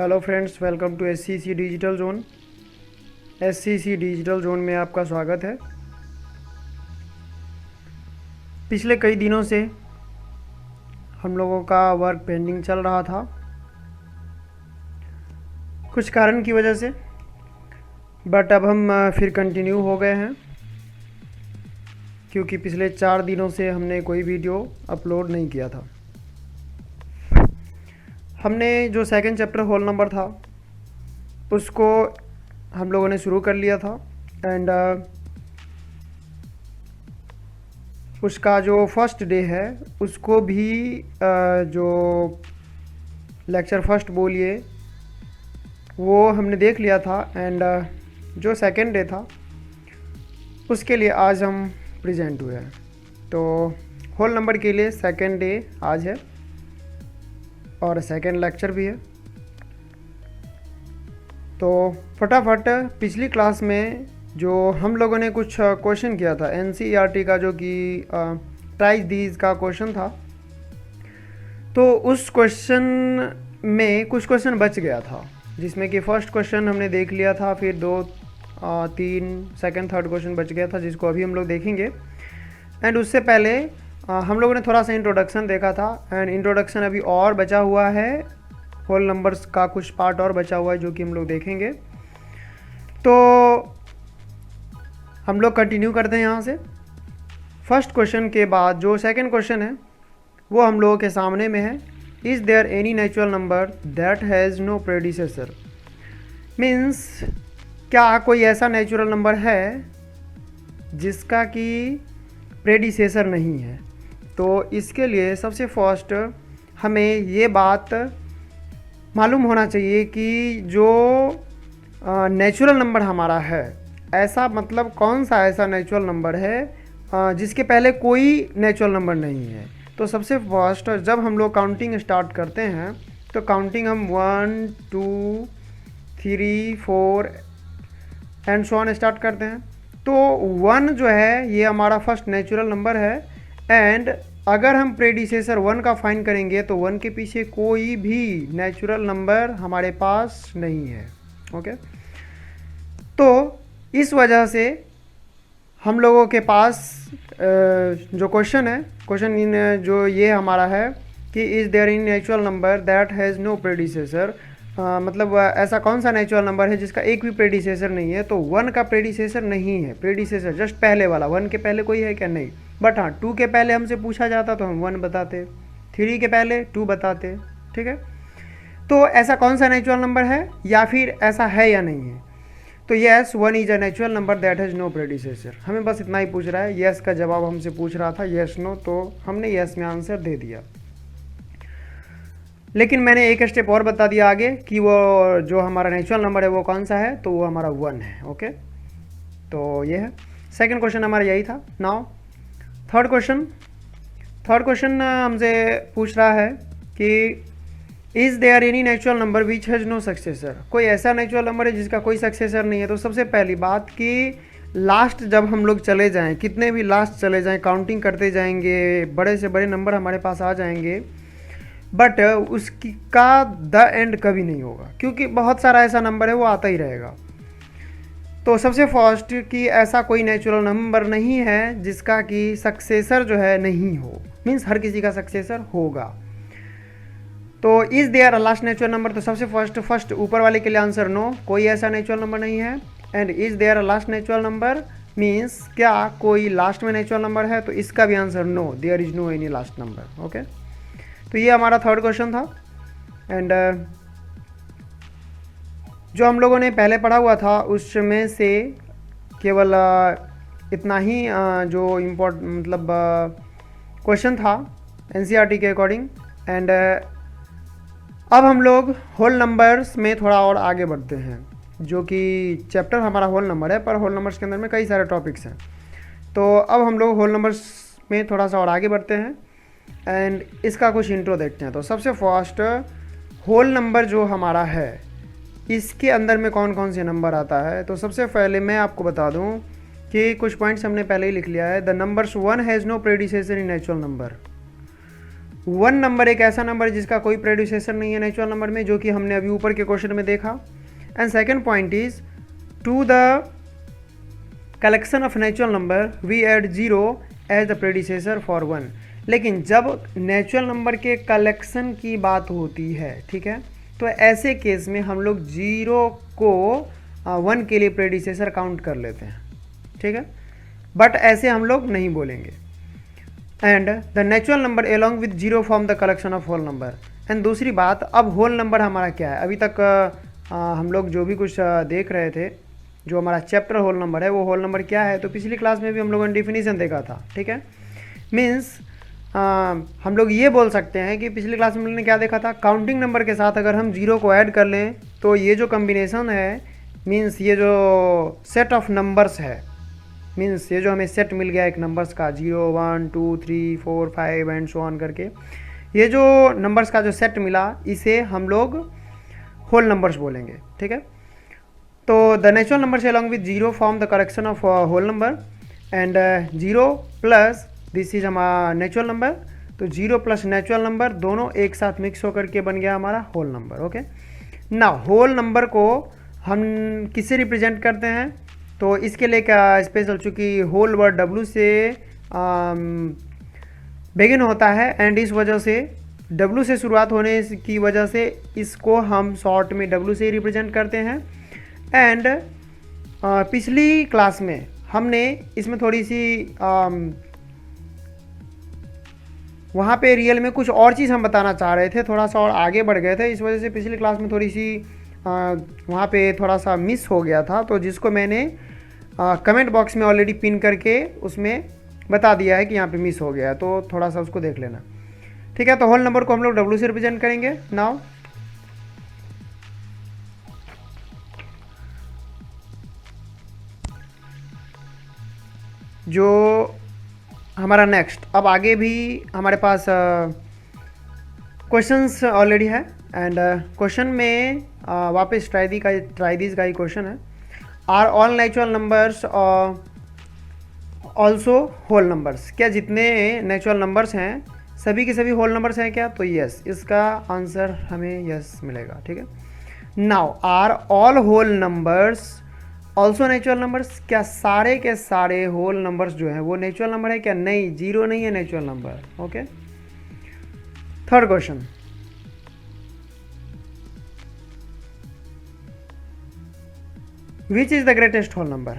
Hello friends, welcome to SCC digital zone. SCC digital zone में आपका स्वागत है। पिछले कई दिनों से हम लोगों का वर्क पेंडिंग चल रहा था कुछ कारण की वजह से, बट अब हम फिर कंटिन्यू हो गए हैं क्योंकि पिछले 4 दिनों से हमने कोई वीडियो अपलोड नहीं किया था। हमने जो सेकंड चैप्टर होल नंबर था उसको हम लोगों ने शुरू कर लिया था एंड उसका जो फर्स्ट डे है उसको भी जो लेक्चर फर्स्ट बोलिए वो हमने देख लिया था एंड जो सेकंड डे था उसके लिए आज हम प्रेजेंट हुए हैं। तो होल नंबर के लिए सेकंड डे आज है और सेकंड लेक्चर भी है। तो फटाफट पिछली क्लास में जो हम लोगों ने कुछ क्वेश्चन किया था एनसीईआरटी का, जो कि ट्राइज दीज का क्वेश्चन था, तो उस क्वेश्चन में कुछ क्वेश्चन बच गया था जिसमें कि फर्स्ट क्वेश्चन हमने देख लिया था, फिर 2, 3 सेकंड थर्ड क्वेश्चन बच गया था जिसको अभी हम लोग देखेंगे। एंड उससे पहले हम लोगों ने थोड़ा सा इंट्रोडक्शन देखा था एंड इंट्रोडक्शन अभी और बचा हुआ है, होल नंबर्स का कुछ पार्ट और बचा हुआ है जो कि हम लोग देखेंगे। तो हम लोग कंटिन्यू करते हैं यहाँ से। फर्स्ट क्वेश्चन के बाद जो सेकंड क्वेश्चन है वो हम लोगों के सामने में है, is there any natural number that has no predecessor. मीन्स क्या कोई ऐसा नेचुरल नंबर है जिसका कि प्रेडिसेसर नहीं है। तो इसके लिए सबसे फर्स्ट हमें ये बात मालूम होना चाहिए कि जो नेचुरल नंबर हमारा है, ऐसा मतलब कौन सा ऐसा नेचुरल नंबर है जिसके पहले कोई नेचुरल नंबर नहीं है। तो सबसे फर्स्ट जब हम लोग काउंटिंग स्टार्ट करते हैं तो काउंटिंग हम 1 2 3 4 एंड सो ऑन स्टार्ट करते हैं। तो 1 जो है ये हमारा फर्स्ट नेचुरल नंबर है एंड अगर हम प्रेडिसेसर 1 का फाइंड करेंगे तो 1 के पीछे कोई भी नेचुरल नंबर हमारे पास नहीं है। ओके, तो इस वजह से हम लोगों के पास जो क्वेश्चन है, क्वेश्चन इन जो ये हमारा है कि is there an natural number that has no predecessor, मतलब ऐसा कौन सा नेचुरल नंबर है जिसका एक भी प्रेडिसेसर नहीं है। तो 1 का प्रेडिसेसर नहीं है, प्रेडिसेसर जस्ट पहले वाला। 1 के पहले कोई है क्या? नहीं। बट हाँ, 2 के पहले हमसे पूछा जाता तो हम 1 बताते, 3 के पहले 2 बताते। ठीक है, तो ऐसा कौन सा नेचुरल नंबर है या फिर ऐसा है या नहीं है। तो yes, 1 is a natural number that has no predecessor. हमें बस इतना ही पूछ रहा है, यस का जवाब हमसे पूछ रहा था, यस नो, तो हमने यस में आंसर दे दिया। लेकिन मैंने एक स्टेप और बता दिया आगे कि वो जो हमारा नेचुरल नंबर है वो कौन सा है, तो वो हमारा 1 है। ओके, तो ये है सेकंड क्वेश्चन हमारा यही था। नाउ थर्ड क्वेश्चन हमसे पूछ रहा है कि is there any natural number which has no successor. कोई ऐसा नेचुरल नंबर है जिसका कोई सक्सेसर नहीं है। तो सबसे पहली बात कि लास्ट जब हम लोग चले जाएं, कितने भी लास्ट चले जाएं, काउंटिंग करते जाएंगे, बड़े से बड़े नंबर हमारे पास आ जाएंगे, बट उसकी का द एंड कभी नहीं होगा क्योंकि बहुत सारा ऐसा नंबर है वो आता ही रहेगा। तो सबसे फर्स्ट कि ऐसा कोई नेचुरल नंबर नहीं है जिसका कि सक्सेसर जो है नहीं हो, मीन्स हर किसी का सक्सेसर होगा। तो is there a last natural number, तो सबसे फर्स्ट ऊपर वाले के लिए आंसर नो, कोई ऐसा नेचुरल नंबर नहीं है। And is there a last natural number means क्या कोई लास्ट में नेचुरल नंबर है, तो इसका भी answer no, there is no any last number. Okay, तो ये हमारा थर्ड क्वेश्चन था। एंड जो हम लोगों ने पहले पढ़ा हुआ था उसमें से केवल इतना ही जो मतलब क्वेश्चन था एनसीईआरटी के अकॉर्डिंग। एंड अब हम लोग होल नंबर्स में थोड़ा और आगे बढ़ते हैं, जो कि चैप्टर हमारा होल नंबर है, पर होल नंबर्स के अंदर में कई सारे टॉपिक्स हैं। तो अब हम लोग होल नंबर्स में थोड़ा सा और आगे बढ़ते हैं एंड इसका कुछ इंट्रो देखते हैं। तो सबसे फर्स्ट होल नंबर जो हमारा है इसके अंदर में कौन कौन से नंबर आता है। तो सबसे पहले मैं आपको बता दूं कि कुछ पॉइंट्स हमने पहले ही लिख लिया है। The numbers 1 has no predecessor in natural number. 1 number एक ऐसा नंबर है जिसका कोई प्रेडिसेसर नहीं है नेचुरल नंबर में, जो कि हमने अभी ऊपर के क्वेश्चन में देखा। And second point is to the collection of natural number we add 0 as the predecessor for 1। लेकिन जब नेचुरल नंबर के कलेक्शन की बात होती है, ठीक है, तो ऐसे केस में हम लोग 0 को 1 के लिए प्रेडिसेसर काउंट कर लेते हैं, ठीक है, बट ऐसे हम लोग नहीं बोलेंगे। And the natural number along with 0 form the collection of whole number. And दूसरी बात, अब होल नंबर हमारा क्या है? अभी तक हम लोग जो भी कुछ देख रहे थे, जो हमारा चैप्टर होल नंबर है, वो होल नंबर क्या है, तो पिछली क्लास में भी हम लोगों ने डिफिनीशन देखा था, ठीक है। मीन्स हम लोग ये बोल सकते हैं कि पिछली क्लास में हम लोगों ने क्या देखा था, काउंटिंग नंबर के साथ अगर हम 0 को ऐड कर लें तो ये जो कम्बिनेशन है, मीन्स ये जो सेट ऑफ नंबर्स है, मीन्स ये जो हमें सेट मिल गया एक नंबर्स का 0 1 2 3 4 5 एंड सो ऑन करके, ये जो नंबर्स का जो सेट मिला, इसे हम लोग होल नंबर्स बोलेंगे, ठीक है। तो the natural number along with 0 form the correction of whole number and 0 plus this is हमारा नेचुरल नंबर। तो 0 प्लस नेचुरल नंबर दोनों एक साथ मिक्स होकर के बन गया हमारा होल नंबर। ओके, ना होल नंबर को हम किससे रिप्रेजेंट करते हैं? तो इसके लिए क्या स्पेशल, चूँकि होल वर्ड W से बिगिन होता है एंड इस वजह से W से शुरुआत होने की वजह से इसको हम शॉर्ट में W से ही रिप्रेजेंट करते हैं। एंड पिछली क्लास में हमने इसमें थोड़ी सी वहाँ पे रियल में कुछ और चीज़ हम बताना चाह रहे थे, थोड़ा सा और आगे बढ़ गए थे, इस वजह से पिछली क्लास में थोड़ी सी वहाँ पे थोड़ा सा मिस हो गया था, तो जिसको मैंने कमेंट बॉक्स में ऑलरेडी पिन करके उसमें बता दिया है कि यहाँ पे मिस हो गया है, तो थोड़ा सा उसको देख लेना, ठीक है। तो होल नंबर को हम लोग W से रिप्रेजेंट करेंगे। नाउ जो हमारा नेक्स्ट, अब आगे भी हमारे पास क्वेश्चंस ऑलरेडी है एंड क्वेश्चन में वापस ट्राई दिस का ही क्वेश्चन है, are all natural numbers also whole numbers? क्या जितने नेचुरल नंबर्स हैं सभी के सभी होल नंबर्स हैं क्या? तो यस, इसका आंसर हमें यस मिलेगा, ठीक है। Now are all whole numbers also natural numbers? क्या सारे के सारे होल नंबर्स जो हैं वो नेचुरल नंबर है क्या? नहीं, 0 नहीं है natural number. Okay, third question, which is the greatest whole number?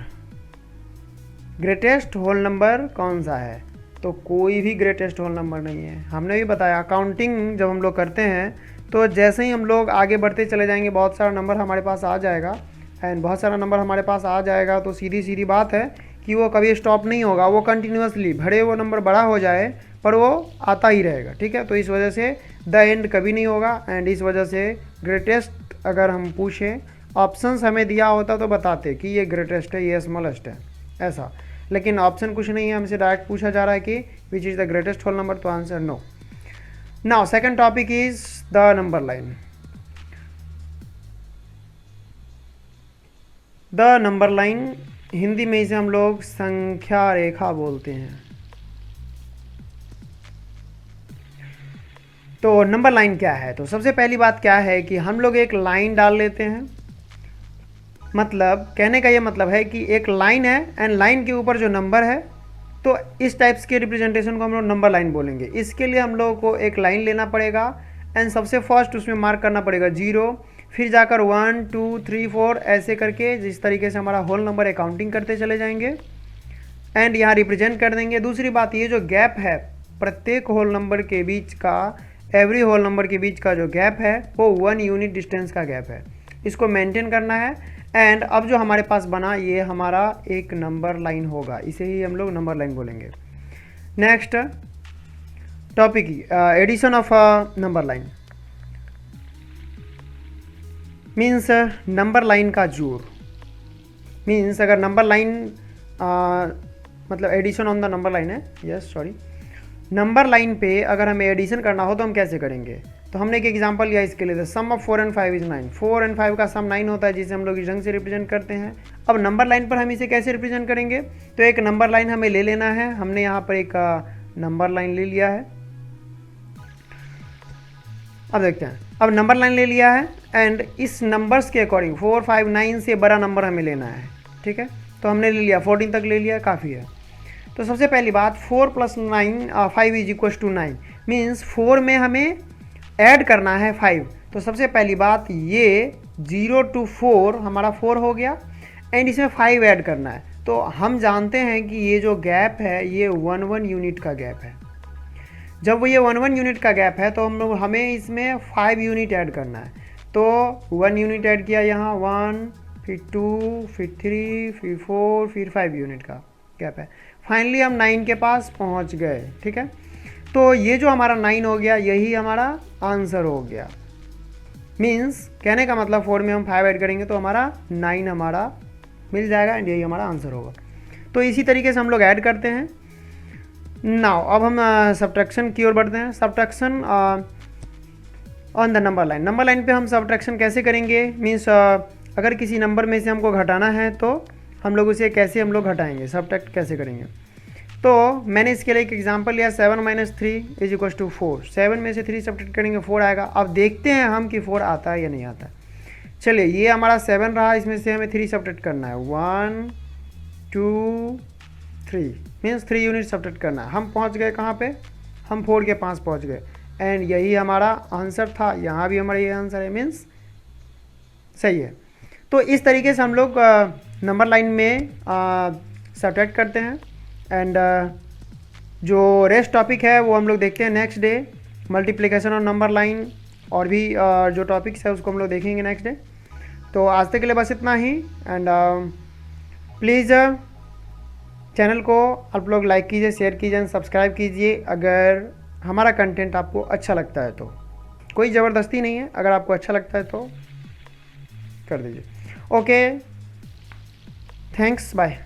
Greatest whole number कौन सा है? तो कोई भी ग्रेटेस्ट होल नंबर नहीं है। हमने भी बताया काउंटिंग जब हम लोग करते हैं तो जैसे ही हम लोग आगे बढ़ते चले जाएंगे बहुत सारा नंबर हमारे पास आ जाएगा, एंड बहुत सारा नंबर हमारे पास आ जाएगा तो सीधी सीधी बात है कि वो कभी स्टॉप नहीं होगा, वो कंटिन्यूसली भले वो नंबर बड़ा हो जाए पर वो आता ही रहेगा, ठीक है। तो इस वजह से द एंड कभी नहीं होगा, एंड इस वजह से ग्रेटेस्ट अगर हम पूछें, ऑप्शंस हमें दिया होता तो बताते कि ये ग्रेटेस्ट है, ये स्मॉलेस्ट है, ऐसा, लेकिन ऑप्शन कुछ नहीं है, हमसे डायरेक्ट पूछा जा रहा है कि which is the greatest whole number, तो answer no. Now second topic is the number line. The number line Hindi में इसे हम लोग संख्या रेखा बोलते हैं। तो नंबर लाइन क्या है? तो सबसे पहली बात क्या है कि हम लोग एक लाइन डाल लेते हैं, मतलब कहने का ये मतलब है कि एक लाइन है एंड लाइन के ऊपर जो नंबर है, तो इस टाइप्स के रिप्रेजेंटेशन को हम लोग नंबर लाइन बोलेंगे। इसके लिए हम लोगों को एक लाइन लेना पड़ेगा एंड सबसे फर्स्ट उसमें मार्क करना पड़ेगा 0, फिर जाकर 1 2 3 4 ऐसे करके, जिस तरीके से हमारा होल नंबर अकाउंटिंग करते चले जाएंगे एंड यहाँ रिप्रेजेंट कर देंगे। दूसरी बात, ये जो गैप है प्रत्येक होल नंबर के बीच का, एवरी होल नंबर के बीच का जो गैप है वो 1 यूनिट डिस्टेंस का गैप है, इसको मेंटेन करना है। एंड अब जो हमारे पास बना ये हमारा एक नंबर लाइन होगा, इसे ही हम लोग नंबर लाइन बोलेंगे। Next topic addition of number line means number line का जोड़। मीन्स अगर नंबर लाइन मतलब addition on the number line है, यस सॉरी, नंबर लाइन पे अगर हमें एडिशन करना हो तो हम कैसे करेंगे? तो हमने एक एग्जांपल लिया इसके लिए, सम ऑफ 4 and 5 इज 9। 4 and 5 का सम 9 होता है, जिसे हम लोग इस ढंग से रिप्रेजेंट करते हैं। अब नंबर लाइन पर हम इसे कैसे रिप्रेजेंट करेंगे? तो एक नंबर लाइन हमें ले लेना है, हमने यहाँ पर एक नंबर लाइन ले लिया है अब देखते हैं, अब नंबर लाइन ले लिया है एंड इस नंबर्स के अकॉर्डिंग 4, 5, 9 से बड़ा नंबर हमें लेना है, ठीक है। तो हमने ले लिया 14 तक ले लिया, काफ़ी है। तो सबसे पहली बात 4 + 9 5 = 9 मीन्स 4 में हमें ऐड करना है 5। तो सबसे पहली बात ये 0 to 4 हमारा 4 हो गया एंड इसमें 5 ऐड करना है। तो हम जानते हैं कि ये जो गैप है ये 1 यूनिट का गैप है। जब वो ये 1 यूनिट का गैप है तो हम लोग हमें इसमें 5 यूनिट ऐड करना है। तो 1 यूनिट ऐड किया यहाँ, 1, फिर 2, फिर 3, फिर 4, फिर 5 यूनिट का गैप है। फाइनली हम 9 के पास पहुँच गए, ठीक है। तो ये जो हमारा 9 हो गया यही हमारा आंसर हो गया। मीन्स कहने का मतलब 4 में हम 5 ऐड करेंगे तो हमारा 9 हमारा मिल जाएगा एंड यही हमारा आंसर होगा। तो इसी तरीके से हम लोग ऐड करते हैं। नाउ अब हम सब्ट्रैक्शन की ओर बढ़ते हैं। Subtraction on the number line. Number line पे हम सब्ट्रैक्शन कैसे करेंगे, मीन्स अगर किसी नंबर में से हमको घटाना है तो हम लोग उसे कैसे हम लोग घटाएंगे, सब्ट्रैक्ट कैसे करेंगे। तो मैंने इसके लिए एक एग्जांपल लिया, 7 - 3 = 4। 7 में से 3 सब्ट्रैक्ट करेंगे 4 आएगा। अब देखते हैं हम कि 4 आता है या नहीं आता। चलिए ये हमारा 7 रहा, इसमें से हमें 3 सब्ट्रैक्ट करना है, 1, 2, 3 मीन्स 3 यूनिट सब्ट्रैक्ट करना है। हम पहुंच गए कहाँ पे, हम 4 के पास पहुंच गए एंड यही हमारा आंसर था। यहाँ भी हमारा ये आंसर है, मीन्स सही है। तो इस तरीके से हम लोग नंबर लाइन में सब्ट्रैक्ट करते हैं एंड जो रेस्ट टॉपिक है वो हम लोग देखते हैं नेक्स्ट डे। मल्टीप्लिकेशन और नंबर लाइन और भी जो टॉपिक्स है उसको हम लोग देखेंगे नेक्स्ट डे। तो आज तक के लिए बस इतना ही एंड प्लीज़ चैनल को आप लोग लाइक कीजिए, शेयर कीजिए एंड सब्सक्राइब कीजिए अगर हमारा कंटेंट आपको अच्छा लगता है तो। कोई ज़बरदस्ती नहीं है, अगर आपको अच्छा लगता है तो कर दीजिए। Okay, thanks, bye.